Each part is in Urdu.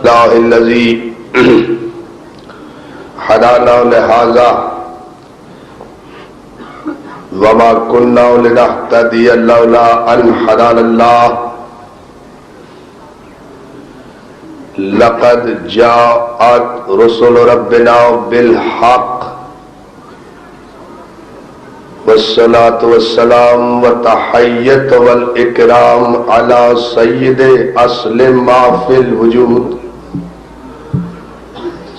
الله الذي هدانا لهذا وما كنا لنهتدي لولا أن هدانا الله لقد جاءت رسل ربنا بالحق والصلاة والسلام والتحية والإكرام على سيد أصل ما في الوجود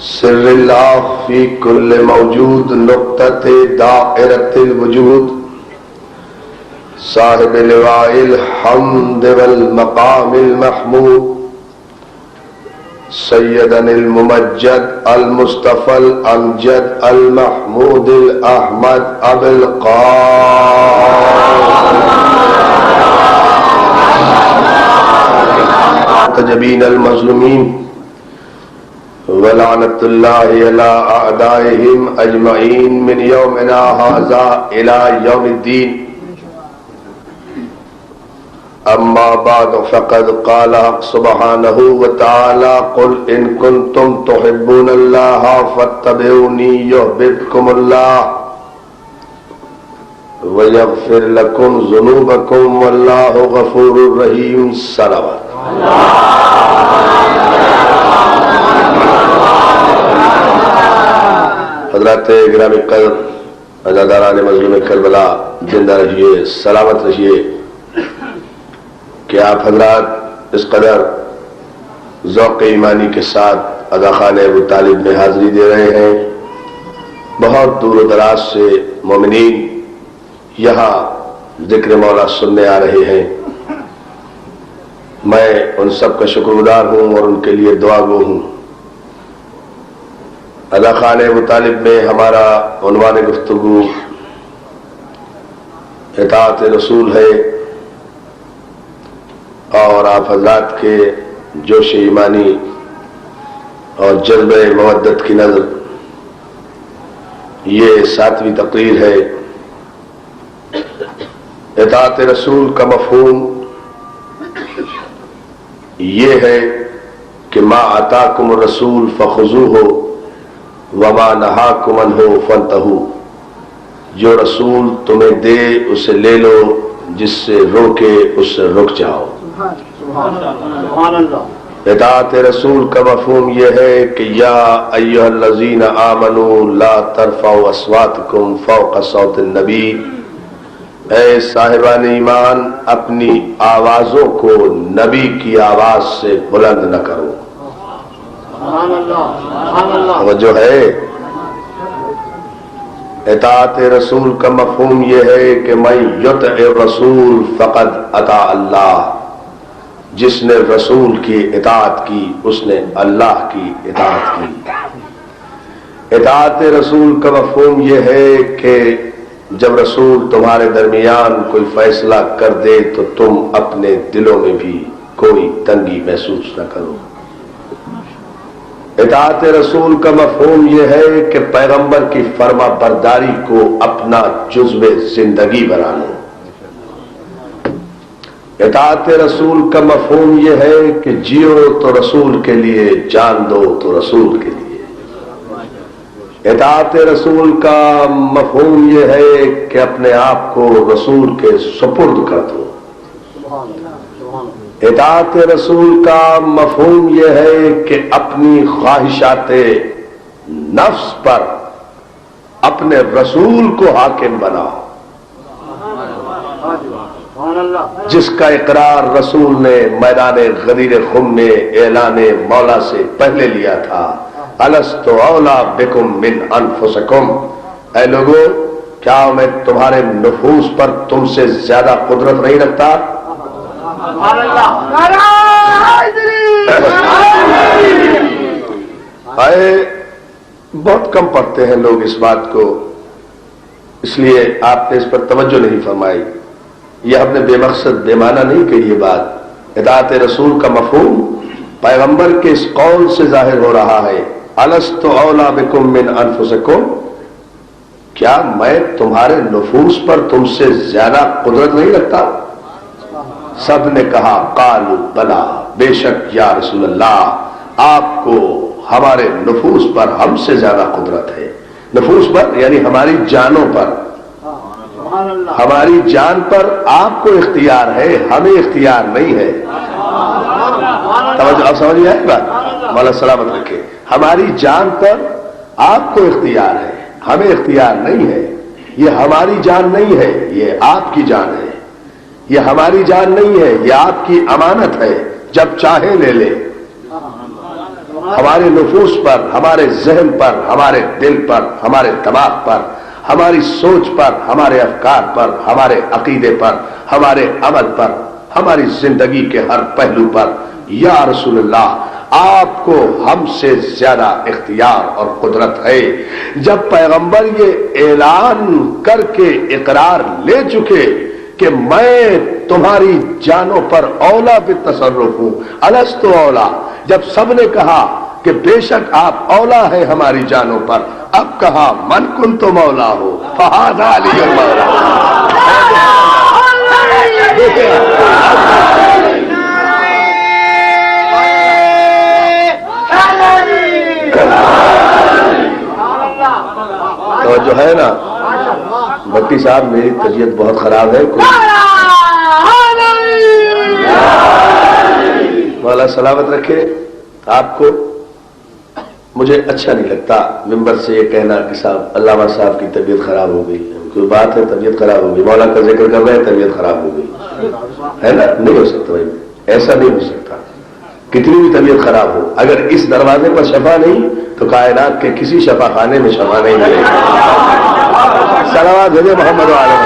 سر الله في كل موجود نقطة دائرة الوجود صاحب لواء الحمد والمقام المحمود سيدنا الممجد المصطفى الأمجد المحمود الأحمد أبي القاسم تجبين المظلومين ولعنة الله على أعدائهم أجمعين من يومنا هذا إلى يوم الدين أما بعد فقد قال سبحانه وتعالى قل إن كنتم تحبون الله فاتبعوني يحببكم الله ويغفر لكم ذنوبكم والله غفور رحيم صلوات حضرات گرامی قدر عزاداران مظلوم کربلا زندہ رہیے سلامت رہیے کہ آپ حضرات اس قدر ذوق ایمانی کے ساتھ عزاخانہ ابو طالب میں حاضری دے رہے ہیں. بہت دور و دراز سے مومنین یہاں ذکر مولا سننے آ رہے ہیں. میں ان سب کا شکر گزار ہوں اور ان کے لیے دعا گو ہوں. عزاخانہ ابو طالب میں ہمارا عنوان گفتگو اطاعت رسول ہے اور آپ حضرات کے جوش ایمانی اور جذبہ مودت کی نظر یہ 7ویں تقریر ہے. اطاعت رسول کا مفہوم یہ ہے کہ ما آتاکم الرسول فخذوہ وما نہاکم عنہ فانتہوا. جو رسول تمہیں دے اسے لے لو، جس سے روکے اس سے رک جاؤ. اطاعت رسول کا مفہوم یہ ہے کہ یا ایھا الذین آمنوا لا ترفعوا اصواتکم فوق صوت النبی. اے صاحبان ایمان اپنی آوازوں کو نبی کی آواز سے بلند نہ کرو. وہ جو ہے اطاعت رسول کا مفہوم یہ ہے کہ من یطع الرسول فقد اطاع اللہ. جس نے رسول کی اطاعت کی اس نے اللہ کی اطاعت کی. اطاعت رسول کا مفہوم یہ ہے کہ جب رسول تمہارے درمیان کوئی فیصلہ کر دے تو تم اپنے دلوں میں بھی کوئی تنگی محسوس نہ کرو. اطاعت رسول کا مفہوم یہ ہے کہ پیغمبر کی فرما برداری کو اپنا جزو زندگی بنا لو. اطاعت رسول کا مفہوم یہ ہے کہ جیو تو رسول کے لیے، جان دو تو رسول کے لیے. اطاعت رسول کا مفہوم یہ ہے کہ اپنے آپ کو رسول کے سپرد کر دو. اطاعت رسول کا مفہوم یہ ہے کہ اپنی خواہشات نفس پر اپنے رسول کو حاکم بناؤ. جس کا اقرار رسول نے میدان غدیر خم میں اعلان مولا سے پہلے لیا تھا، الست اولی بکم من انفسکم. اے لوگو کیا میں تمہارے نفوس پر تم سے زیادہ قدرت نہیں رکھتا؟ بہت کم پڑھتے ہیں لوگ اس بات کو، اس لیے آپ نے اس پر توجہ نہیں فرمائی. یہ ہم نے بے مقصد بے معنی نہیں کہی یہ بات. اطاعت رسول کا مفہوم پیغمبر کے اس قول سے ظاہر ہو رہا ہے، الست اولی بکم من انفسکم. کیا میں تمہارے نفوس پر تم سے زیادہ قدرت نہیں رکھتا؟ سب نے کہا قالوا بلا، بے شک یا رسول اللہ آپ کو ہمارے نفوس پر ہم سے زیادہ قدرت ہے. نفوس پر یعنی ہماری جانوں پر. ہماری جان پر آپ کو اختیار ہے, ہمیں اختیار نہیں ہے. توجہ, آپ سمجھ آئے بات؟ مولا سلامت رکھے. ہماری جان پر آپ کو اختیار ہے, ہمیں اختیار نہیں ہے. یہ ہماری جان نہیں ہے, یہ آپ کی جان ہے. یہ ہماری جان نہیں ہے, یہ آپ کی امانت ہے, جب چاہے لے لے. ہمارے نفوس پر, ہمارے ذہن پر, ہمارے دل پر, ہمارے دماغ پر, ہماری سوچ پر, ہمارے افکار پر, ہمارے عقیدے پر, ہمارے عمل پر, ہماری زندگی کے ہر پہلو پر یا رسول اللہ آپ کو ہم سے زیادہ اختیار اور قدرت ہے. جب پیغمبر یہ اعلان کر کے اقرار لے چکے کہ میں تمہاری جانوں پر اولا بالتصرف ہوں, الست اولا, جب سب نے کہا کہ بے شک آپ اولا ہے ہماری جانوں پر, اب کہا من کنت مولا ہو فہذا علی مولا. تو جو ہے نا بھٹی صاحب, میری طبیعت بہت خراب ہے. مولا سلامت رکھے آپ کو. مجھے اچھا نہیں لگتا ممبر سے یہ کہنا کہ صاحب علامہ صاحب کی طبیعت خراب ہو گئی. کوئی بات ہے طبیعت خراب ہو گئی, مولا کا ذکر کر رہے ہیں طبیعت خراب ہو گئی, ہے نا؟ نہیں ہو سکتا بھائی, ایسا نہیں ہو سکتا. کتنی بھی طبیعت خراب ہو, اگر اس دروازے پر شفا نہیں تو کائنات کے کسی شفا خانے میں شفا نہیں ملے گی. صلوات بھیجے محمد علیہ.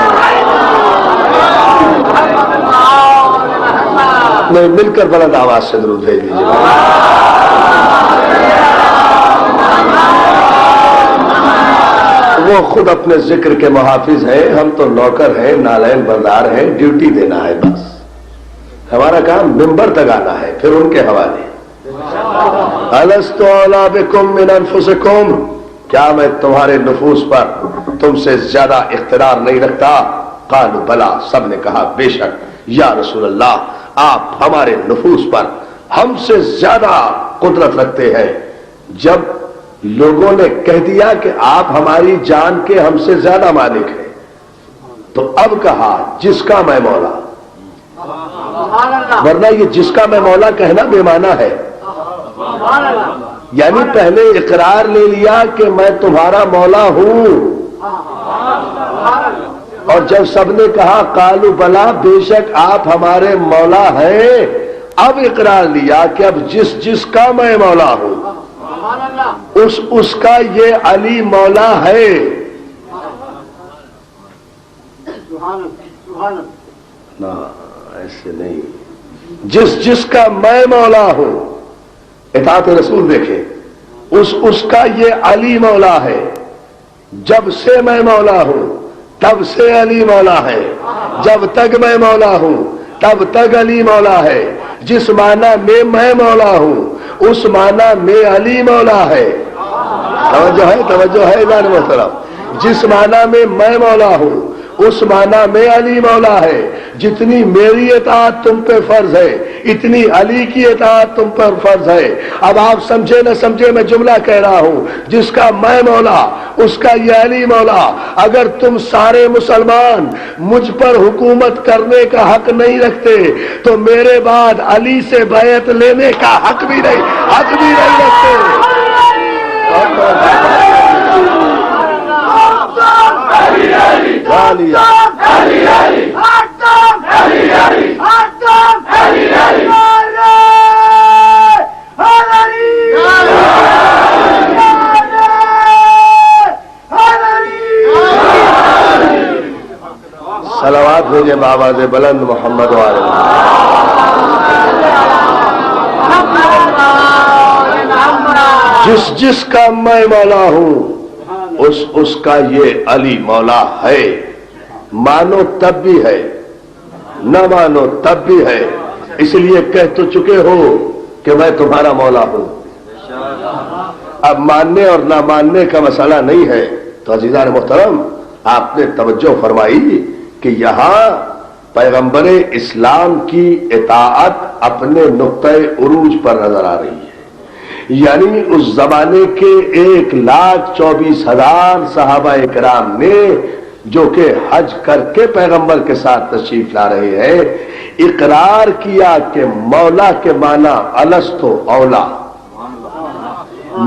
نہیں, مل کر بلند آواز سے درود بھیج دیجیے. وہ خود اپنے ذکر کے محافظ ہیں, ہم تو نوکر ہیں, نالین بردار ہیں, ڈیوٹی دینا ہے بس. ہمارا کام ممبر تک آنا ہے, پھر ان کے حوالے. الست اولی بکم من انفسکم, کیا میں تمہارے نفوس پر تم سے زیادہ اختیار نہیں رکھتا؟ قالوا بلا, سب نے کہا بے شک یا رسول اللہ آپ ہمارے نفوس پر ہم سے زیادہ قدرت رکھتے ہیں. جب لوگوں نے کہہ دیا کہ آپ ہماری جان کے ہم سے زیادہ مالک ہیں, تو اب کہا جس کا میں مولا. ورنہ یہ جس کا میں مولا کہنا بے معنی ہے. یعنی پہلے اقرار لے لیا کہ میں تمہارا مولا ہوں, اور جب سب نے کہا قالوا بلا, بے شک آپ ہمارے مولا ہیں, اب اقرار لیا کہ اب جس کا میں مولا ہوں اس کا یہ علی مولا ہے. نہ ایسے نہیں, جس کا میں مولا ہوں. اطاعت رسول دیکھیں, اس کا یہ علی مولا ہے. جب سے میں مولا ہوں تب سے علی مولا ہے, جب تک میں مولا ہوں تب تک علی مولا ہے. جس معنی میں مولا ہوں اس معنی میں علی مولا ہے. توجہ ہے جان محترم. جس معنی میں مولا ہوں اس معنی میں علی مولا ہے. جتنی میری اطاعت تم پہ فرض ہے اتنی علی کی اطاعت تم پر فرض ہے. اب آپ سمجھے نہ سمجھے, میں جملہ کہہ رہا ہوں, جس کا میں مولا اس کا یہ علی مولا. اگر تم سارے مسلمان مجھ پر حکومت کرنے کا حق نہیں رکھتے تو میرے بعد علی سے بیعت لینے کا حق بھی نہیں رکھتے. صلوات بھیجے بآواز بلند محمد والے. جس کا میں مولا ہوں اس کا یہ علی مولا ہے. مانو تب بھی ہے, نہ مانو تب بھی ہے. اس لیے کہہ تو چکے ہو کہ میں تمہارا مولا ہوں. اب ماننے اور نہ ماننے کا مسئلہ نہیں ہے. تو عزیزان محترم, آپ نے توجہ فرمائی کہ یہاں پیغمبر اسلام کی اطاعت اپنے نقطۂ عروج پر نظر آ رہی ہے. یعنی اس زمانے کے 1,24,000 صحابہ کرام نے جو کہ حج کر کے پیغمبر کے ساتھ تشریف لا رہے ہیں، اقرار کیا کہ مولا کے معنی الست اولا،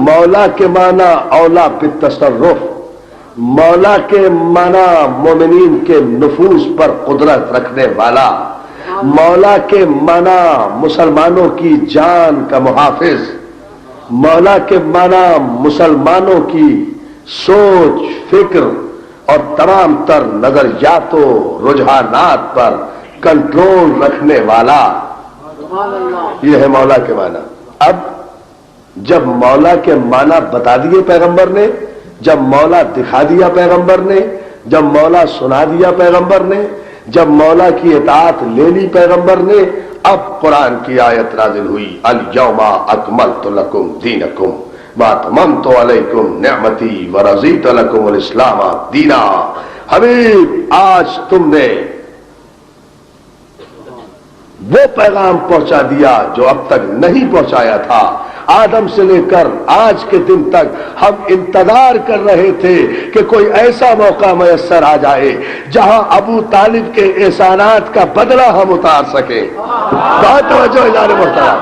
مولا کے معنی اولا بالتصرف، مولا کے معنی مومنین کے نفوس پر قدرت رکھنے والا، مولا کے معنی مسلمانوں کی جان کا محافظ، مولا کے معنی مسلمانوں کی سوچ فکر اور تمام تر نظریات و رجحانات پر کنٹرول رکھنے والا، یہ ہے مولا کے معنی۔ اب جب مولا کے معنی بتا دیے پیغمبر نے، جب مولا دکھا دیا پیغمبر نے، جب مولا سنا دیا پیغمبر نے، جب مولا کی اطاعت لے لی پیغمبر نے، اب قرآن کی آیت نازل ہوئی، الیوم اکملت لکم دینکم واتممت علیکم نعمتی ورضیت لکم الاسلام دینا۔ حبیب آج تم نے وہ پیغام پہنچا دیا جو اب تک نہیں پہنچایا تھا۔ آدم سے لے کر آج کے دن تک ہم انتظار کر رہے تھے کہ کوئی ایسا موقع میسر آ جائے جہاں ابو طالب کے احسانات کا بدلہ ہم اتار سکیں۔ بہت توجہ اجازت محترم،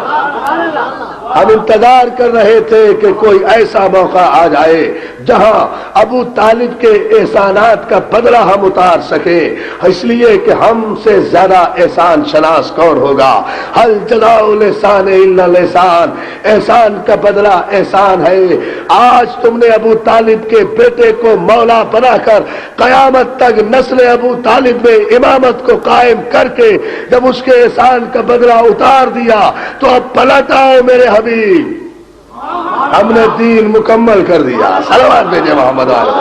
ہم انتظار کر رہے تھے کہ کوئی ایسا موقع آ جائے جہاں ابو طالب کے احسانات کا بدلہ ہم اتار سکیں، اس لیے کہ ہم سے زیادہ احسان شناس کون ہوگا؟ ہل جزاء الاحسان الا الاحسان، احسان کا بدلہ احسان ہے۔ آج تم نے ابو طالب کے بیٹے کو مولا بنا کر قیامت تک نسل ابو طالب میں امامت کو قائم کر کے جب اس کے احسان کا بدلہ اتار دیا تو اب پلٹ آؤ میرے حبیب، ہم نے دین مکمل کر دیا۔ صلوات بھیجے محمد علیہ۔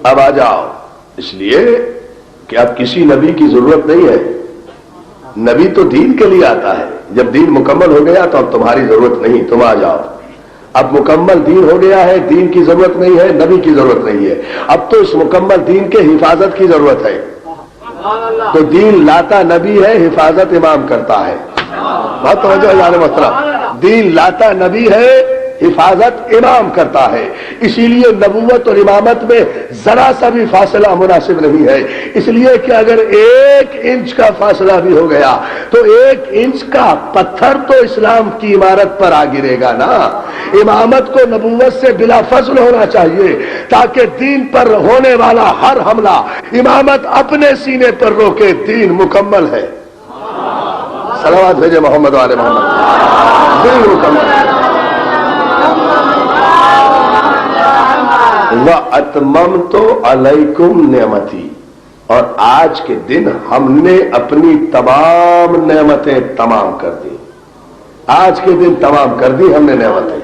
اب آ جاؤ، اس لیے کہ اب کسی نبی کی ضرورت نہیں ہے، نبی تو دین کے لیے آتا ہے۔ جب دین مکمل ہو گیا تو اب تمہاری ضرورت نہیں، تم آ جاؤ۔ اب مکمل دین ہو گیا ہے، دین کی ضرورت نہیں ہے، نبی کی ضرورت نہیں ہے، اب تو اس مکمل دین کے حفاظت کی ضرورت ہے۔ تو دین لاتا نبی ہے، حفاظت امام کرتا ہے۔ بہت توجہ یار محترم، دین لاتا نبی ہے، حفاظت امام کرتا ہے۔ اسی لیے نبوت اور امامت میں ذرا سا بھی فاصلہ مناسب نہیں ہے، اس لیے کہ اگر 1 انچ کا فاصلہ بھی ہو گیا تو 1 انچ کا پتھر تو اسلام کی عمارت پر آ گرے گا نا۔ امامت کو نبوت سے بلا فضل ہونا چاہیے تاکہ دین پر ہونے والا ہر حملہ امامت اپنے سینے پر روکے۔ دین مکمل ہے۔ صلوات بھیجے محمد والے محمد، دین مکمل ہے۔ وَأَتْمَمْتُ عَلَيْكُمْ نِعْمَتِي، اور آج کے دن ہم نے اپنی تمام نعمتیں تمام کر دی۔ آج کے دن تمام کر دی ہم نے نعمتیں۔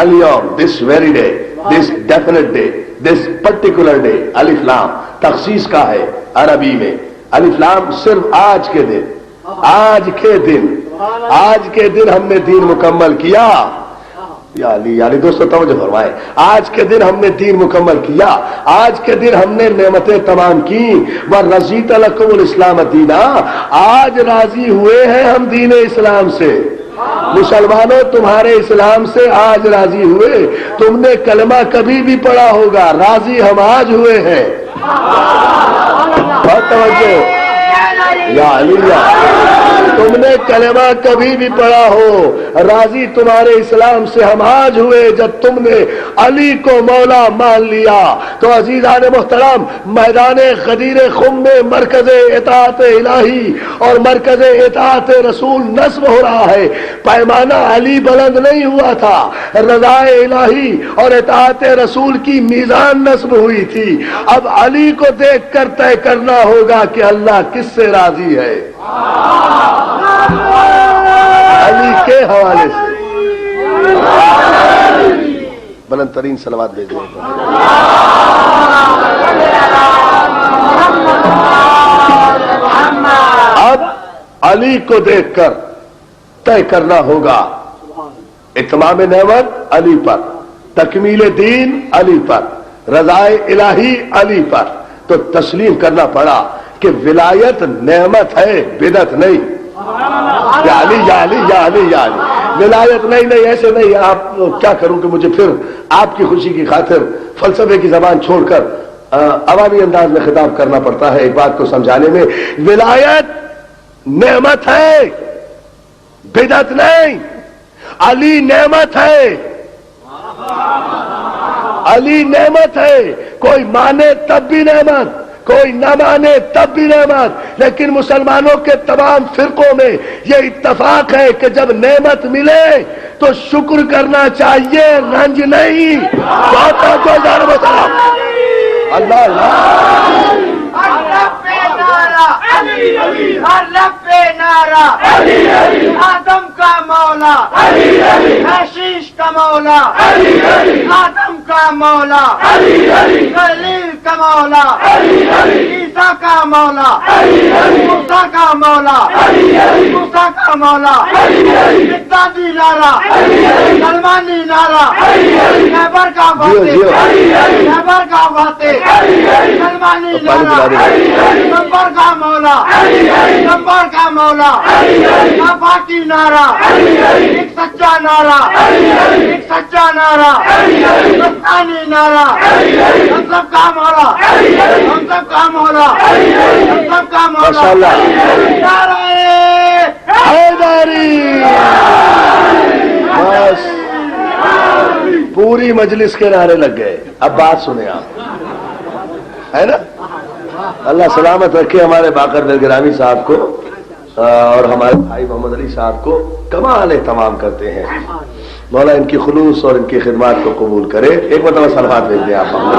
اليوم، this very day, this definite day, this particular day، الف لام تخصیص کا ہے عربی میں۔ الف لام صرف آج کے دن، آج کے دن، آج کے دن ہم نے دین مکمل کیا۔ یا علی دوستو توجہ فرمائے، آج کے دن ہم نے دین مکمل کیا، آج کے دن ہم نے نعمتیں تمام کی۔ وَرَضِيتَ لَكُمُ الْإِسْلَامَ دِينًا، آج راضی ہوئے ہیں ہم دین اسلام سے۔ مسلمانوں تمہارے اسلام سے آج راضی ہوئے۔ تم نے کلمہ کبھی بھی پڑھا ہوگا، راضی ہم آج ہوئے ہیں۔ بہت توجہ یا علی، تم نے کلمہ کبھی بھی پڑھا ہو، راضی تمہارے اسلام سے ہم آج ہوئے جب تم نے علی کو مولا مان لیا۔ تو عزیزان محترم، میدان غدیر خم میں مرکز اطاعت الہی اور مرکز اطاعت رسول نصب ہو رہا ہے۔ پیمانہ علی بلند نہیں ہوا تھا، رضا الہی اور اطاعت رسول کی میزان نصب ہوئی تھی۔ اب علی کو دیکھ کر طے کرنا ہوگا کہ اللہ کس سے راضی ہے، علی کے حوالے سے۔ بلند ترین صلوات بھیجیں۔ اب علی کو دیکھ کر طے کرنا ہوگا اتمام نعمت علی پر، تکمیل دین علی پر، رضائے الہی علی پر۔ تو تسلیم کرنا پڑا کہ ولایت نعمت ہے، بدعت نہیں۔ یا علی یا علی یا علی یا علی، ولایت نہیں ایسے نہیں۔ آپ کیا کروں کہ مجھے پھر آپ کی خوشی کی خاطر فلسفے کی زبان چھوڑ کر عوامی انداز میں خطاب کرنا پڑتا ہے ایک بات کو سمجھانے میں۔ ولایت نعمت ہے، بدعت نہیں۔ علی نعمت ہے، علی نعمت ہے، کوئی مانے تب بھی نعمت، کوئی نہ مانے تب بھی نعمت، لیکن مسلمانوں کے تمام فرقوں میں یہ اتفاق ہے کہ جب نعمت ملے تو شکر کرنا چاہیے، رنج نہیں۔ بہت اللہ آدم کا مولا، حشیش کا مولا، آدم کا مولا، خلیل کا مولا، عیسیٰ کا مولا، موسیٰ کا مولا، موسیٰ کا مولا، اقتدی نعرہ، سلمانی نعرہ، خیبر کا فاتح، خیبر کا فاتح، سلمانی نعرہ، نمبر کا مولا، نمبر کا مولا، آفاقی نعرہ، ایک سچا نعرہ، ایک سچا نعرہ، دستانی نعرہ، ہم سب کا مولا، ہم سب کا مولا، ہم سب کا مولا، نعرہ حیدری۔ بس پوری مجلس کے نعرے لگ گئے۔ اب بات سنیں آپ، ہے نا؟ اللہ سلامت رکھے ہمارے باقر گرامی صاحب کو اور ہمارے بھائی محمد علی صاحب کو، کمال اہتمام کرتے ہیں۔ مولا ان کی خلوص اور ان کی خدمات کو قبول کرے۔ ایک مرتبہ سلوات بھیج دیں آپ محمد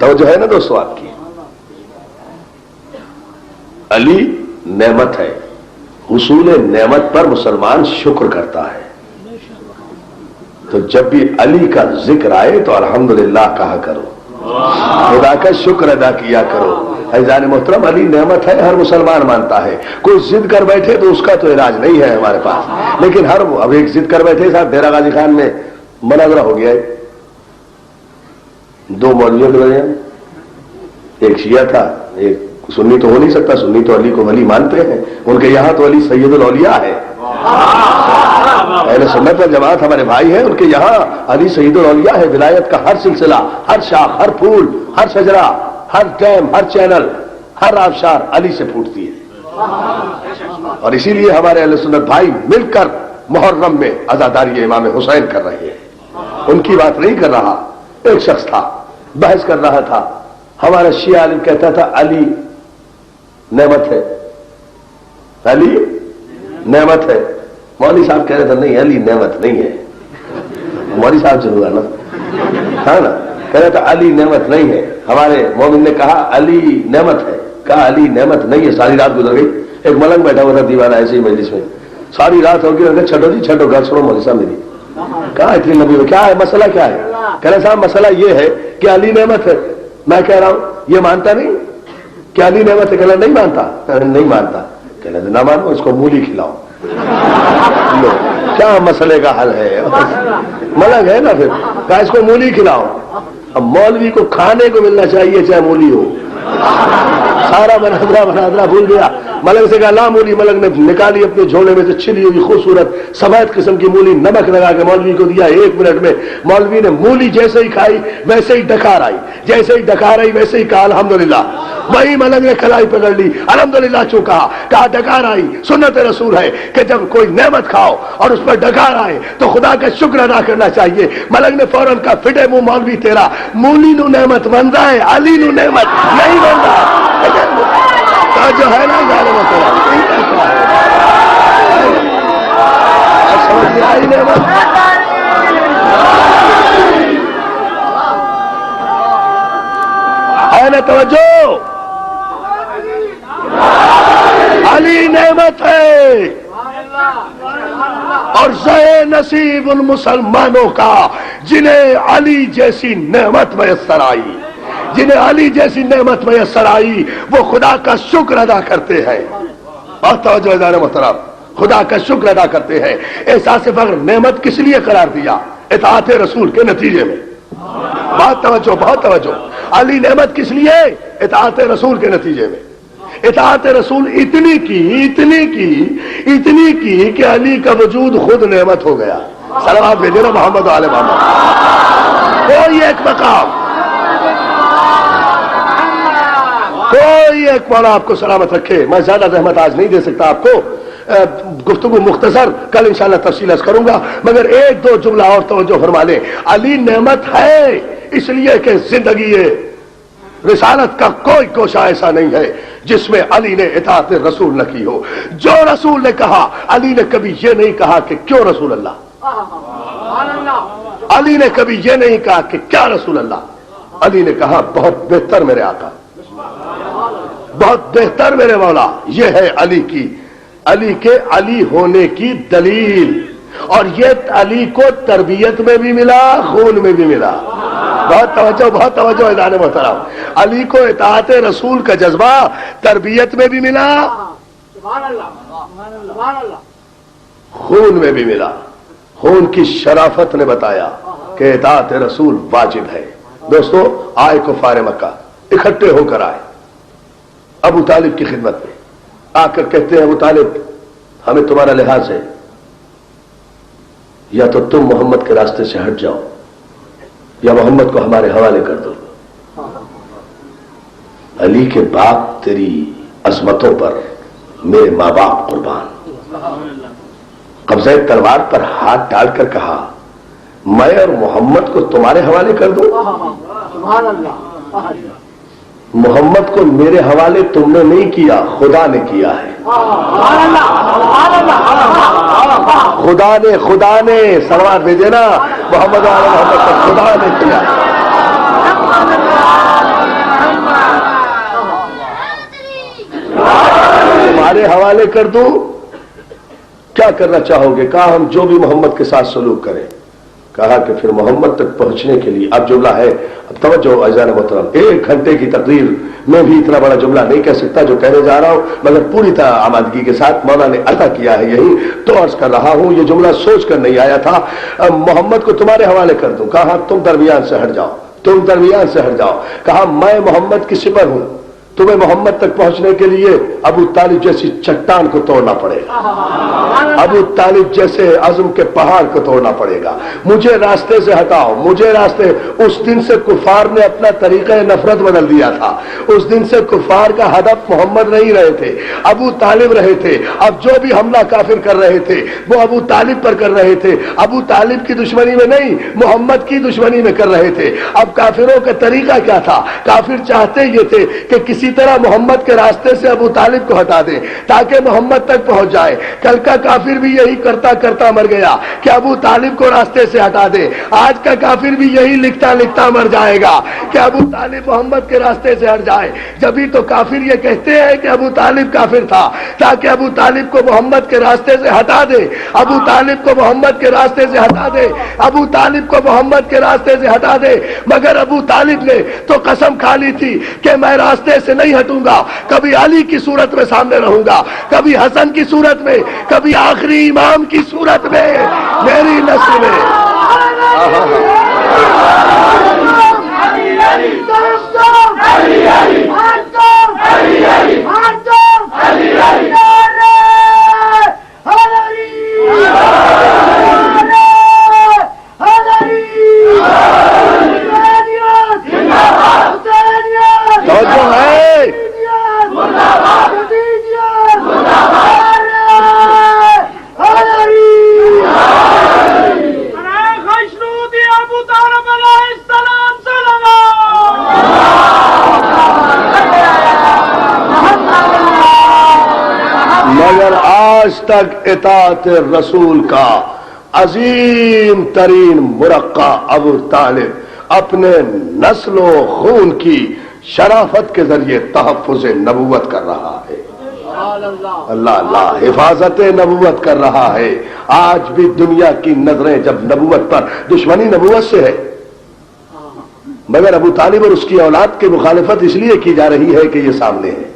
توجہ ہے نا دوستو آپ کی؟ علی نعمت ہے، حصول نعمت پر مسلمان شکر کرتا ہے، تو جب بھی علی کا ذکر آئے تو الحمدللہ کہا کرو، خدا کا شکر ادا کیا کرو۔ عزیزان محترم، علی نعمت ہے، ہر مسلمان مانتا ہے۔ کوئی ضد کر بیٹھے تو اس کا تو علاج نہیں ہے ہمارے پاس، لیکن ہر اب ایک ضد کر بیٹھے صاحب، ڈیرہ غازی خان میں مناظرہ ہو گیا ہے دو مولویوں کے درمیان، ایک شیعہ تھا ایک سنی، تو ہو نہیں سکتا، سنی تو علی کو ولی مانتے ہیں، ان کے یہاں تو علی سید الاولیاء ہے، اہل سنت والجماعت ہمارے بھائی ہیں، ان کے یہاں علی سید الاولیاء ہے۔ ولایت کا ہر سلسلہ، ہر شاخ، ہر پھول، ہر شجرہ، ہر ڈیم، ہر چینل، ہر آبشار علی سے پھوٹتی ہے، اور اسی لیے ہمارے اہل سنت بھائی مل کر محرم میں عزاداری امام حسین کر رہے ہیں۔ ان کی بات نہیں کر رہا، ایک شخص تھا بحث کر رہا تھا، ہمارا شیعہ عالم کہتا تھا علی نعمت ہے، علی نعمت ہے۔ مولوی صاحب کہہ رہے تھے نہیں، علی نعمت نہیں ہے۔ مولوی صاحب ضرور ہے نا، ہاں نا، کہہ رہا تھا علی نعمت نہیں ہے۔ ہمارے مومن نے کہا علی نعمت ہے، کہا علی نعمت نہیں ہے۔ ساری رات گزر گئی، ایک ملنگ بیٹھا ہوا تھا دیوانہ ایسے ہی مجلس میں، ساری رات ہو گئی، چھٹو جی چھٹو، گھر چھوڑو مولوی صاحب میری۔ کہا اتنی نبی ہو، کیا ہے مسئلہ کیا ہے؟ کہہ رہے صاحب مسئلہ یہ ہے کہ علی نعمت ہے۔ میں کہہ رہا ہوں یہ مانتا نہیں کہ علی نعمت ہے؟ کہنا نہیں مانتا، نہیں مانتا، کہنا نہ مانو، اس کو مولی کھلاؤ۔ کیا مسئلے کا حل ہے؟ ملنگ ہے نا، پھر کہا اس کو مولی کھلاؤ۔ اب مولوی کو کھانے کو ملنا چاہیے چاہے مولی ہو، سارا مناظرہ بھول گیا۔ ملنگ سے کہا لا مولی، ملنگ نے نکالی اپنے جھولے میں سے چھلی ہوئی خوبصورت سفید قسم کی مولی، نمک لگا کے مولوی کو دیا۔ 1 منٹ میں مولوی نے مولی جیسے ہی کھائی ویسے ہی ڈکار آئی، جیسے ہی ڈکار آئی ویسے ہی کہا الحمدللہ۔ وہی ملنگ نے کلائی پکڑ لی، الحمدللہ چوں کہا ڈکار آئی۔ سنت رسول ہے کہ جب کوئی نعمت کھاؤ اور اس پر ڈکار آئے تو خدا کا شکر ادا کرنا چاہیے۔ ملنگ نے فوراً کہا فٹے منہ مولوی تیرا، مولی نو نعمت بنتا ہے، علی نو نعمت نہیں بنتا۔ جو ہے نا ہے نا توجہ، علی نعمت ہے، اور زے نصیب ان مسلمانوں کا جنہیں علی جیسی نعمت میسر آئی، جنہیں علی جیسی نعمت میسر آئی، وہ خدا کا شکر ادا کرتے ہیں۔ اور توجہ عزیزان محترم، خدا کا شکر ادا کرتے ہیں۔ احساس فخر نعمت کس لیے قرار دیا؟ اطاعت رسول کے نتیجے میں۔ بہت توجہ، بہت توجہ. علی نعمت کس لیے؟ اطاعت رسول کے نتیجے میں. اطاعت رسول اتنی کی کہ علی کا وجود خود نعمت ہو گیا. صلوات بھیجے نا محمد و آل محمد. کوئی ایک مقام، کوئی ایک مولا آپ کو سلامت رکھے. میں زیادہ زحمت آج نہیں دے سکتا آپ کو، گفتگو مختصر، کل انشاءاللہ تفصیل عرض کروں گا، مگر ایک دو جملہ اور توجہ فرما لیں. علی نعمت ہے اس لیے کہ زندگی رسالت کا کوئی کوشہ ایسا نہیں ہے جس میں علی نے اطاعت رسول نہ کی ہو. جو رسول نے کہا، علی نے کبھی یہ نہیں کہا کہ کیوں رسول اللہ. علی نے کبھی یہ نہیں کہا کہ کیا رسول اللہ. علی نے کہا بہت بہتر میرے آقا، بہت بہتر میرے مولا. یہ ہے علی کے علی ہونے کی دلیل. اور یہ علی کو تربیت میں بھی ملا، خون میں بھی ملا. بہت توجہ، بہت توجہ اذان محترم. علی کو اطاعت رسول کا جذبہ تربیت میں بھی ملا، خون میں بھی ملا. خون کی شرافت نے بتایا کہ اطاعت رسول واجب ہے. دوستو، آئے کفار مکہ اکٹھے ہو کر آئے ابو طالب کی خدمت میں. آ کر کہتے ہیں ابو طالب، ہمیں تمہارا لحاظ ہے، یا تو تم محمد کے راستے سے ہٹ جاؤ یا محمد کو ہمارے حوالے کر دو. علی کے باپ تیری عظمتوں پر میرے ماں باپ قربان. قبضہ تلوار پر ہاتھ ڈال کر کہا، میں اور محمد کو تمہارے حوالے کر دوں. محمد کو میرے حوالے تم نے نہیں کیا، خدا نے کیا ہے. خدا نے سلوات بھیجے نا محمد علیہ محمد کو، خدا نے کیا. تمہارے حوالے کر دوں، کیا کرنا چاہو گے؟ کہا ہم جو بھی محمد کے ساتھ سلوک کریں. کہا کہ پھر محمد تک پہنچنے کے لیے، اب جملہ ہے، اب توجہ عزیزان محترم، 1 گھنٹے کی تقریر میں بھی اتنا بڑا جملہ نہیں کہہ سکتا جو کہنے جا رہا ہوں، مگر پوری طرح آمادگی کے ساتھ مولا نے عطا کیا ہے یہی تو عرض کر رہا ہوں. یہ جملہ سوچ کر نہیں آیا تھا. محمد کو تمہارے حوالے کر دوں. کہا تم درمیان سے ہٹ جاؤ، تم درمیان سے ہٹ جاؤ. کہا میں محمد کی سپر ہوں، تمہیں محمد تک پہنچنے کے لیے ابو طالب جیسی چٹان کو توڑنا پڑے گا، ابو طالب جیسے عزم کے پہاڑ کو توڑنا پڑے گا. مجھے راستے سے ہٹاؤ، مجھے راستے. اس دن سے کفار نے اپنا طریقہ نفرت بدل دیا تھا. اس دن سے کفار کا ہدف محمد نہیں رہے تھے، ابو طالب رہے تھے. اب جو بھی حملہ کافر کر رہے تھے وہ ابو طالب پر کر رہے تھے. ابو طالب کی دشمنی میں نہیں، محمد کی دشمنی میں کر رہے تھے. اب کافروں کا طریقہ کیا تھا؟ کافر چاہتے یہ تھے کہ اسی طرح محمد کے راستے سے ابو طالب کو ہٹا دیں تاکہ محمد تک پہنچ جائے. کل کا کافر بھی یہی کرتا کرتا مر گیا کہ ابو طالب کو راستے سے ہٹا دے. آج کا کافر بھی یہی لکھتا لکھتا مر جائے گا کہ ابو طالب محمد کے راستے سے ہٹ جائے. جبھی تو کافر یہ کہتے ہیں کہ ابو طالب کافر تھا تاکہ ابو طالب کو محمد کے راستے سے ہٹا دے، ابو طالب کو محمد کے راستے سے ہٹا دے، ابو طالب کو محمد کے راستے سے ہٹا دے. مگر ابو طالب نے تو قسم کھا لی تھی کہ میں راستے سے نہیں ہٹوں گا، کبھی علی کی صورت میں سامنے رہوں گا، کبھی حسن کی صورت میں، کبھی آخری امام کی صورت میں میری نسل میں. مگر آج تک اطاعت رسول کا عظیم ترین مرقع ابو طالب اپنے نسل و خون کی شرافت کے ذریعے تحفظ نبوت کر رہا ہے. اللہ اللہ حفاظت نبوت کر رہا ہے. آج بھی دنیا کی نظریں جب نبوت پر، دشمنی نبوت سے ہے، مگر ابو طالب اور اس کی اولاد کی مخالفت اس لیے کی جا رہی ہے کہ یہ سامنے ہے،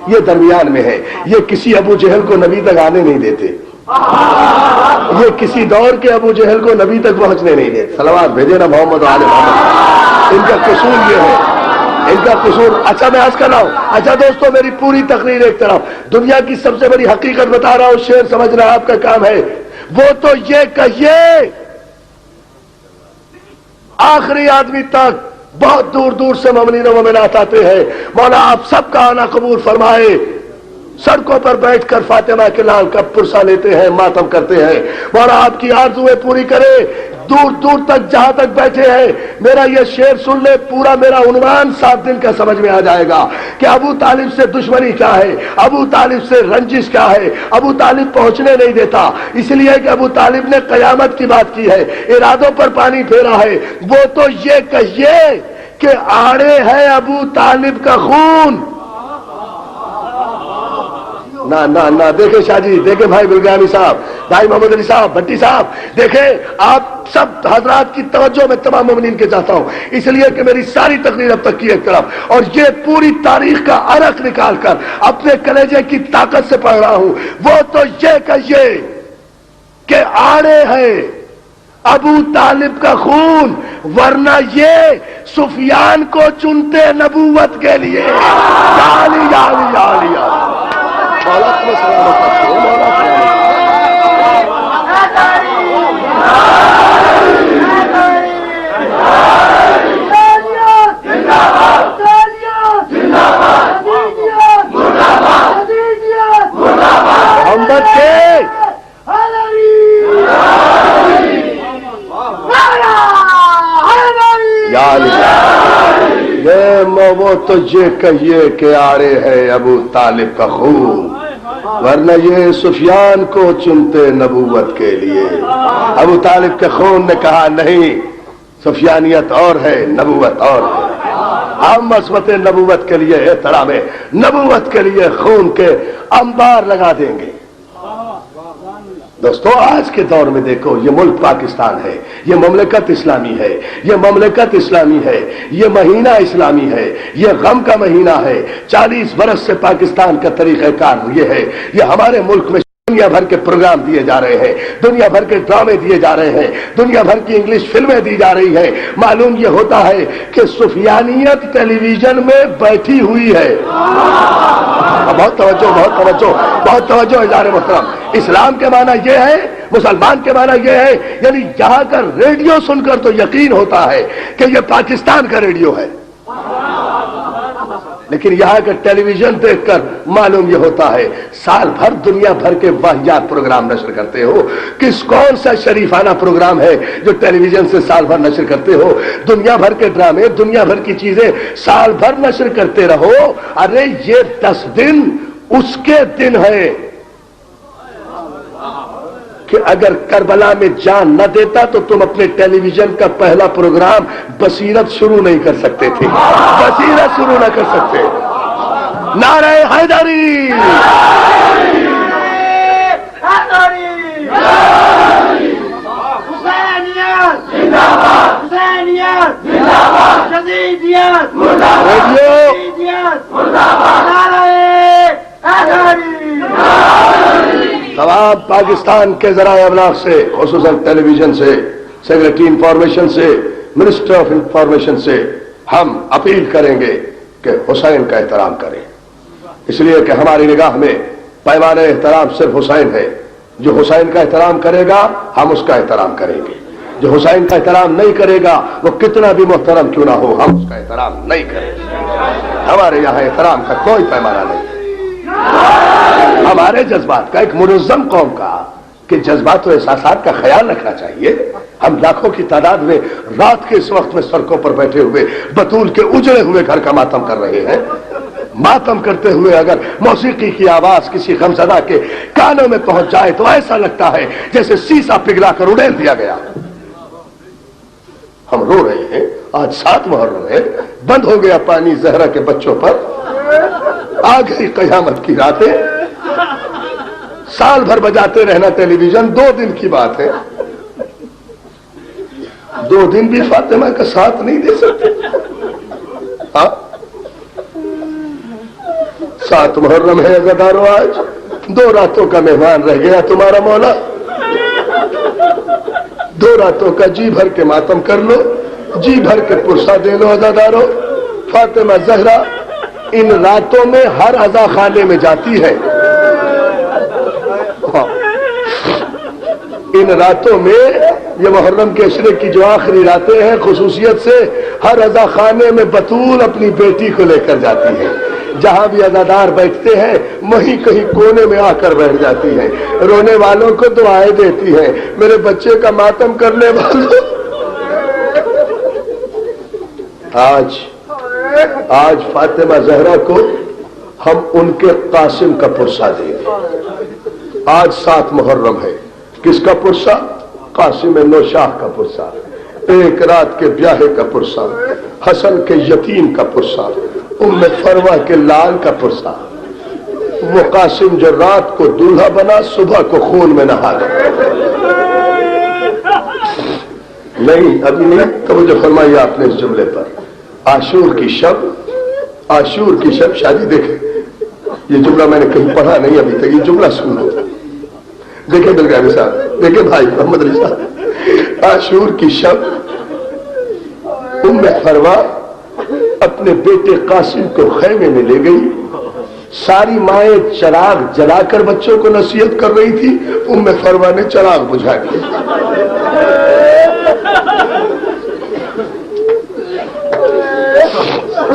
یہ درمیان میں ہے، یہ کسی ابو جہل کو نبی تک آنے نہیں دیتے. یہ کسی دور کے ابو جہل کو نبی تک پہنچنے نہیں دے. صلوات بھیجے نا محمد آل محمد. ان کا قصور یہ ہے, ان کا قصور. اچھا میں عرض کر رہا ہوں. اچھا دوستو, میری پوری تقریر ایک طرف, دنیا کی سب سے بڑی حقیقت بتا رہا ہوں, شعر سمجھنا آپ کا کام ہے. وہ تو یہ کہیے آخری آدمی تک بہت دور دور سے مومنین و مومنات آتے ہیں. مولا آپ سب کا آنا قبول فرمائے. سڑکوں پر بیٹھ کر فاطمہ کے لال کا پرسہ لیتے ہیں, ماتم کرتے ہیں. مولا آپ کی آرزویں پوری کرے. دور دور تک جہاں تک بیٹھے ہیں, میرا یہ شعر سن لے, پورا میرا عنوان 7 دن کا سمجھ میں آ جائے گا کہ ابو طالب سے دشمنی کیا ہے, ابو طالب سے رنجش کیا ہے. ابو طالب پہنچنے نہیں دیتا اس لیے کہ ابو طالب نے قیامت کی بات کی ہے, ارادوں پر پانی پھیرا ہے. وہ تو یہ کہیے کہ آڑے ہے ابو طالب کا خون. نہ دیکھیں شاہ جی, دیکھیں بھائی گلگانی صاحب, بھائی محمد علی صاحب, بھٹی صاحب, دیکھیں آپ سب حضرات کی توجہ میں تمام مومنین کے چاہتا ہوں, اس لیے کہ میری ساری تقریر اب تک کی ایک طرف, اور یہ پوری تاریخ کا عرق نکال کر اپنے کلیجے کی طاقت سے پڑھ رہا ہوں. وہ تو یہ کہیے کہ آڑے ہے ابو طالب کا خون, ورنہ یہ سفیان کو چنتے نبوت کے لیے. یالی یالی یالی یالی. مولا کو سلامت رکھو, مولا محمد کے وہ تو یہ کہیے کہ آڑے ہے ابو طالب کا خون, ورنہ یہ سفیان کو چنتے نبوت کے لیے. ابو طالب کے خون نے کہا نہیں, سفیانیت اور ہے, نبوت اور ہے. ہم عصمت نبوت کے لیے, احترام نبوت کے لیے خون کے انبار لگا دیں گے. دوستو آج کے دور میں دیکھو, یہ ملک پاکستان ہے, یہ مملکت اسلامی ہے, یہ مملکت اسلامی ہے, یہ مہینہ اسلامی ہے, یہ غم کا مہینہ ہے. 40 برس سے پاکستان کا طریقہ کار یہ ہے. یہ ہمارے ملک میں دنیا بھر کے پروگرام دیے جا رہے ہیں, دنیا بھر کے ڈرامے دیے جا رہے ہیں, دنیا بھر کی انگلش فلمیں دی جا رہی ہیں. معلوم یہ ہوتا ہے کہ سفیانیت ٹیلی ویژن میں بیٹھی ہوئی ہے. بہت توجہ, بہت توجہ, بہت توجہ اظہار محترم. اسلام کے معنی یہ ہے, مسلمان کے معنی یہ ہے, یعنی یہاں کا ریڈیو سن کر تو یقین ہوتا ہے کہ یہ پاکستان کا ریڈیو ہے, لیکن یہاں کا ٹیلی ویژن دیکھ کر معلوم یہ ہوتا ہے سال بھر دنیا بھر کے واہیات پروگرام نشر کرتے ہو. کون سا شریفانہ پروگرام ہے جو ٹیلی ویژن سے سال بھر نشر کرتے ہو؟ دنیا بھر کے ڈرامے, دنیا بھر کی چیزیں سال بھر نشر کرتے رہو. ارے یہ 10 دن اس کے دن ہے کہ اگر کربلا میں جان نہ دیتا تو تم اپنے ٹیلی ویژن کا پہلا پروگرام بصیرت شروع نہیں کر سکتے تھے, بصیرت شروع نہ کر سکتے. نعرہ حیدری, تمام پاکستان کے ذرائع ابلاغ سے, خصوصاً ٹیلی ویژن سے, سیکرٹری انفارمیشن سے, منسٹر آف انفارمیشن سے ہم اپیل کریں گے کہ حسین کا احترام کریں. اس لیے کہ ہماری نگاہ میں پیمانہ احترام صرف حسین ہے. جو حسین کا احترام کرے گا ہم اس کا احترام کریں گے, جو حسین کا احترام نہیں کرے گا وہ کتنا بھی محترم کیوں نہ ہو ہم اس کا احترام نہیں کریں گے. ہمارے یہاں احترام کا کوئی پیمانہ نہیں. ہمارے جذبات کا, ایک منظم قوم کا کہ جذبات و احساسات کا خیال رکھنا چاہیے. ہم لاکھوں کی تعداد میں رات کے اس وقت میں سڑکوں پر بیٹھے ہوئے بطول کے اجڑے ہوئے گھر کا ماتم کر رہے ہیں. ماتم کرتے ہوئے اگر موسیقی کی آواز کسی غمزدہ کے کانوں میں پہنچ جائے تو ایسا لگتا ہے جیسے سیسا پگھلا کر اڑیل دیا گیا. ہم رو رہے ہیں, آج 7 محرم ہے, بند ہو گیا پانی زہرا کے بچوں پر, آ گئی قیامت کی راتیں. سال بھر بجاتے رہنا ٹیلی ویژن, 2 دن کی بات ہے, 2 دن بھی فاطمہ کا ساتھ نہیں دے سکتے. 7 محرم ہے غدارو, آج 2 راتوں کا مہمان رہ گیا تمہارا مولا، 2 راتوں کا جی بھر کے ماتم کر لو، جی بھر کے پرسہ دے لو عزادارو۔ فاطمہ زہرا ان راتوں میں ہر عزا خانے میں جاتی ہے، ان راتوں میں، یہ محرم کے عشرے کی جو آخری راتیں ہیں، خصوصیت سے ہر عزا خانے میں بطول اپنی بیٹی کو لے کر جاتی ہے، جہاں بھی عزادار بیٹھتے ہیں وہیں کہیں کونے میں آ کر بیٹھ جاتی ہے، رونے والوں کو دعائیں دیتی ہے، میرے بچے کا ماتم کرنے والوں۔ آج فاطمہ زہرا کو ہم ان کے قاسم کا پرسہ دیں گے۔ آج 7 محرم ہے، کس کا پرسہ؟ قاسم نوشاہ کا پرسہ، 1 رات کے بیاہے کا پرسہ، حسن کے یتیم کا پرسہ، ام فروہ کے لال کا پرسہ، وہ قاسم جو رات کو دولہا بنا صبح کو خون میں نہا گیا۔ نہیں، ابھی نہیں توجہ فرمائی آپ نے اس جملے پر۔ عاشور کی شب شادی، دیکھیں یہ جملہ میں نے کہیں پڑھا نہیں ابھی تک، یہ جملہ سن لو، دیکھیں بلگامی صاحب، دیکھیں بھائی محمد علی صاحب۔ عاشور کی شب ام فروہ اپنے بیٹے قاسم کو خیمے میں لے گئی، ساری مائیں چراغ جلا کر بچوں کو نصیحت کر رہی تھی، ام فروہ نے چراغ بجھا دیا۔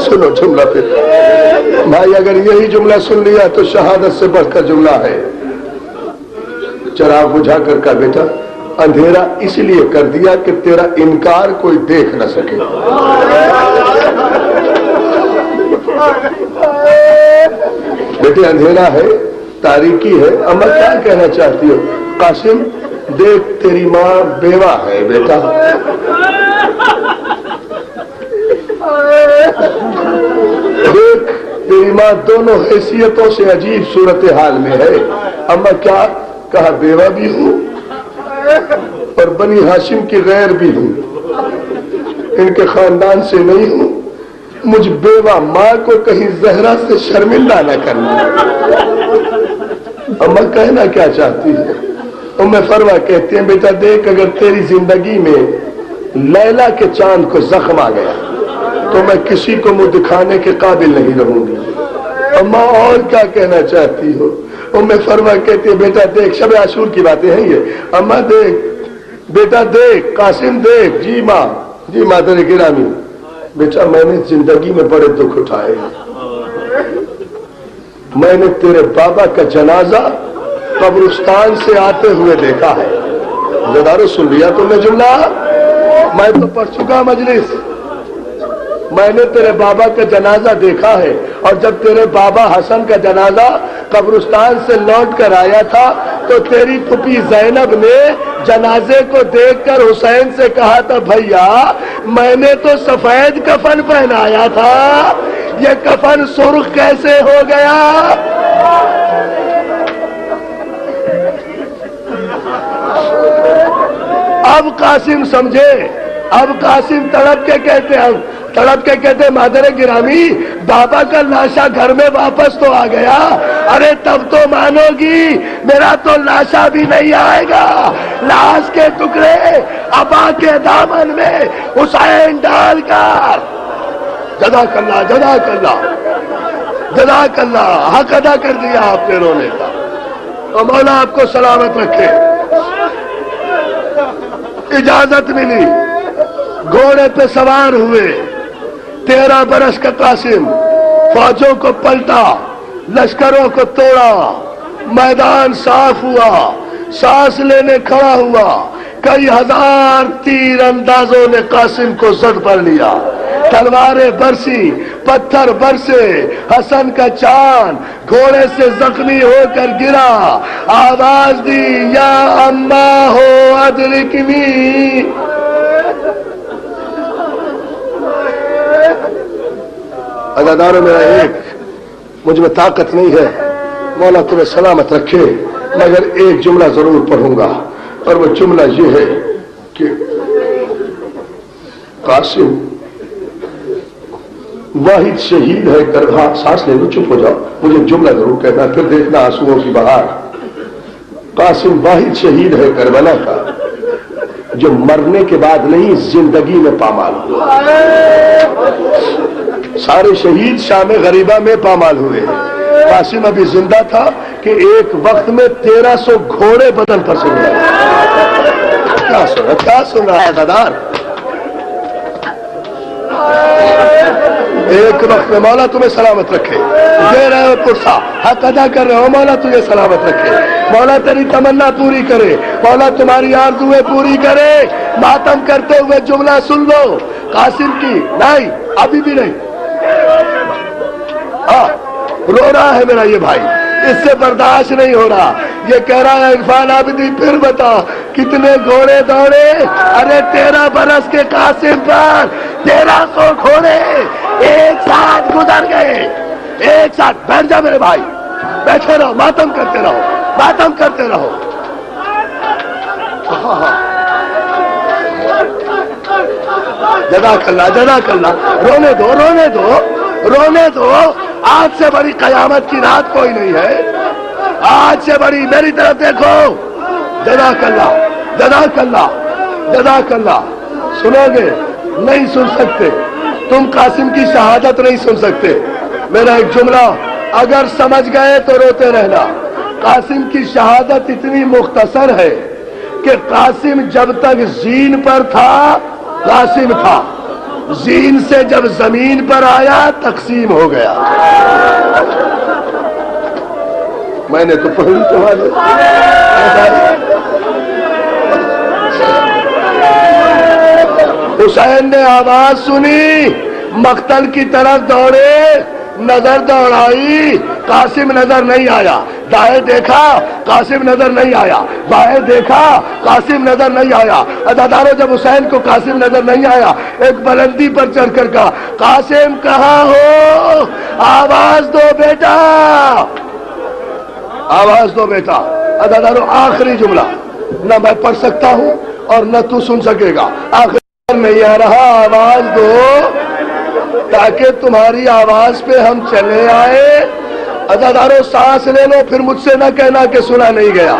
سنو جملہ پھر بھائی، اگر یہی جملہ سن لیا تو شہادت سے بڑھ کر جملہ ہے۔ چراغ بجھا کر کا بیٹا اندھیرا اس لیے کر دیا کہ تیرا انکار کوئی دیکھ نہ سکے۔ بیٹے اندھیرا ہے، تاریکی ہے، اما کیا کہنا چاہتی ہو؟ قاسم دیکھ تیری ماں بیوہ ہے بیٹا، دیکھ تیری ماں دونوں حیثیتوں سے عجیب صورتحال میں ہے۔ اما کیا کہا؟ بیوہ بھی ہوں اور بنی ہاشم کی غیر بھی ہوں، ان کے خاندان سے نہیں ہوں، مجھ بیوہ ماں کو کہیں زہرا سے شرمندہ نہ کرنا۔ اما کہنا کیا چاہتی ہے؟ ام فروہ کہتے ہیں بیٹا دیکھ، اگر تیری زندگی میں لیلا کے چاند کو زخم آ گیا تو میں کسی کو منہ دکھانے کے قابل نہیں رہوں گی۔ اما اور کیا کہنا چاہتی ہو؟ ام فروہ کہتی ہے بیٹا دیکھ، شب عاشور کی باتیں ہیں یہ، اما دیکھ بیٹا دیکھ، قاسم دیکھ، جی مادر گرامی، بیٹا میں نے زندگی میں بڑے دکھ اٹھائے، میں نے تیرے بابا کا جنازہ قبرستان سے آتے ہوئے دیکھا ہے۔ زدارو سن لیا تم نے جملہ؟ میں تو پڑھ چکا مجلس، میں نے تیرے بابا کا جنازہ دیکھا ہے، اور جب تیرے بابا حسن کا جنازہ قبرستان سے لوٹ کر آیا تھا تو تیری پھپھی زینب نے جنازے کو دیکھ کر حسین سے کہا تھا بھیا میں نے تو سفید کفن پہنایا تھا، یہ کفن سرخ کیسے ہو گیا؟ اب قاسم سمجھے، اب قاسم تڑپ کے کہتے مادر گرامی بابا کا لاشا گھر میں واپس تو آ گیا، ارے تب تو مانو گی، میرا تو لاشا بھی نہیں آئے گا، لاش کے ٹکڑے ابا کے دامن میں حسین ڈال کر۔ جزاک اللہ جزاک اللہ جزاک اللہ، حق ادا کر دیا آپ نے رونے کا، تو مولا آپ کو سلامت رکھے۔ اجازت ملی، گھوڑے پہ سوار ہوئے، 13 برس کا قاسم فوجوں کو پلٹا، لشکروں کو توڑا، میدان صاف ہوا، سانس لینے کھڑا ہوا، کئی ہزار تیر اندازوں نے قاسم کو زد پر لیا، تلواریں برسی، پتھر برسے، حسن کا چاند گھوڑے سے زخمی ہو کر گرا، آواز دی یا اما ہو ادرکنی۔ عزاداروں میں ایک مجھ میں طاقت نہیں ہے، مولا تمہیں سلامت رکھے، مگر ایک جملہ ضرور پڑھوں گا، اور وہ جملہ یہ ہے کہ قاسم واحد شہید ہے کربلا. سانس لے لو, چپ ہو جاؤ, مجھے جملہ ضرور کہنا پھر دیکھنا آنسوؤں کی بہار. قاسم واحد شہید ہے کربلا کا جو مرنے کے بعد نہیں زندگی میں پامال ہوا. سارے شہید شام غریبہ میں پامال ہوئے ہیں. قاسم ابھی زندہ تھا کہ ایک وقت میں 1300 گھوڑے بدن پر سن گئے. کیا سن رہا ہے دادار؟ ایک وقت میں مولا تمہیں سلامت رکھے, دے رہے ہو پرسا, حق ادا کر رہے ہو, مولا تجھے سلامت رکھے, مولا تیری تمنا پوری کرے, مولا تمہاری آرزویں پوری کرے. ماتم کرتے ہوئے جملہ سن لو قاسم کی. نہیں ابھی بھی نہیں, ہاں رو رہا ہے میرا یہ بھائی, اس سے برداشت نہیں ہو رہا. یہ کہہ رہا ہے عرفان عابدی پھر بتا کتنے گھوڑے دوڑے. ارے 13 برس کے قاسم پر 1300 گھوڑے ایک ساتھ گزر گئے, ایک ساتھ. بیٹھ جا میرے بھائی, بیٹھے رہو, ماتم کرتے رہو, ماتم کرتے رہو. جزاک اللہ, جزاک اللہ. رونے دو, رونے دو, رونے دو. آج سے بڑی قیامت کی رات کوئی نہیں ہے. آج سے بڑی, میری طرف دیکھو. جزاک اللہ, جزاک اللہ, جزاک اللہ. سنو گے؟ نہیں سن سکتے تم. قاسم کی شہادت نہیں سن سکتے. میرا ایک جملہ اگر سمجھ گئے تو روتے رہنا. قاسم کی شہادت اتنی مختصر ہے کہ قاسم جب تک زین پر تھا قاسم تھا, زین سے جب زمین پر آیا تقسیم ہو گیا. میں نے تو پڑھی تمہارے. حسین نے آواز سنی, مقتل کی طرف دوڑے, نظر دوڑائی, قاسم نظر نہیں آیا. دائیں دیکھا, قاسم نظر نہیں آیا. بائیں دیکھا, قاسم نظر نہیں آیا. عزادارو جب حسین کو قاسم نظر نہیں آیا, ایک بلندی پر چڑھ کر کہا قاسم کہاں ہو, آواز دو بیٹا, آواز دو بیٹا. عزادارو آخری جملہ نہ میں پڑھ سکتا ہوں اور نہ تو سن سکے گا. آخری نہیں آ رہا, آواز دو تاکہ تمہاری آواز پہ ہم چلے آئے. عزادارو سانس لے لو, پھر مجھ سے نہ کہنا کہ سنا نہیں گیا,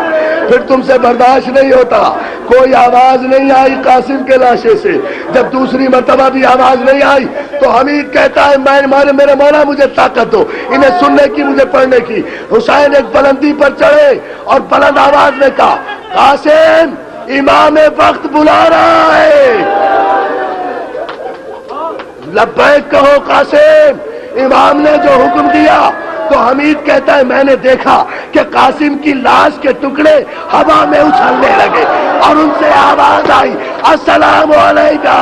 پھر تم سے برداشت نہیں ہوتا. کوئی آواز نہیں آئی قاسم کے لاشے سے. جب دوسری مرتبہ بھی آواز نہیں آئی تو حمید کہتا ہے میرے مولا مجھے طاقت دو, انہیں سننے کی, مجھے پڑھنے کی. حسین ایک بلندی پر چڑھے اور بلند آواز میں کہا قاسم امام وقت بلا رہا ہے. لبیک کہو قاسم, امام نے جو حکم دیا. تو حمید کہتا ہے میں نے دیکھا کہ قاسم کی لاش کے ٹکڑے ہوا میں اچھلنے لگے اور ان سے آواز آئی السلام علیکہ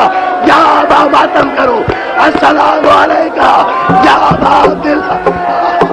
یا ابا ماتم کرو, السلام علیکہ یا ابا عبداللہ.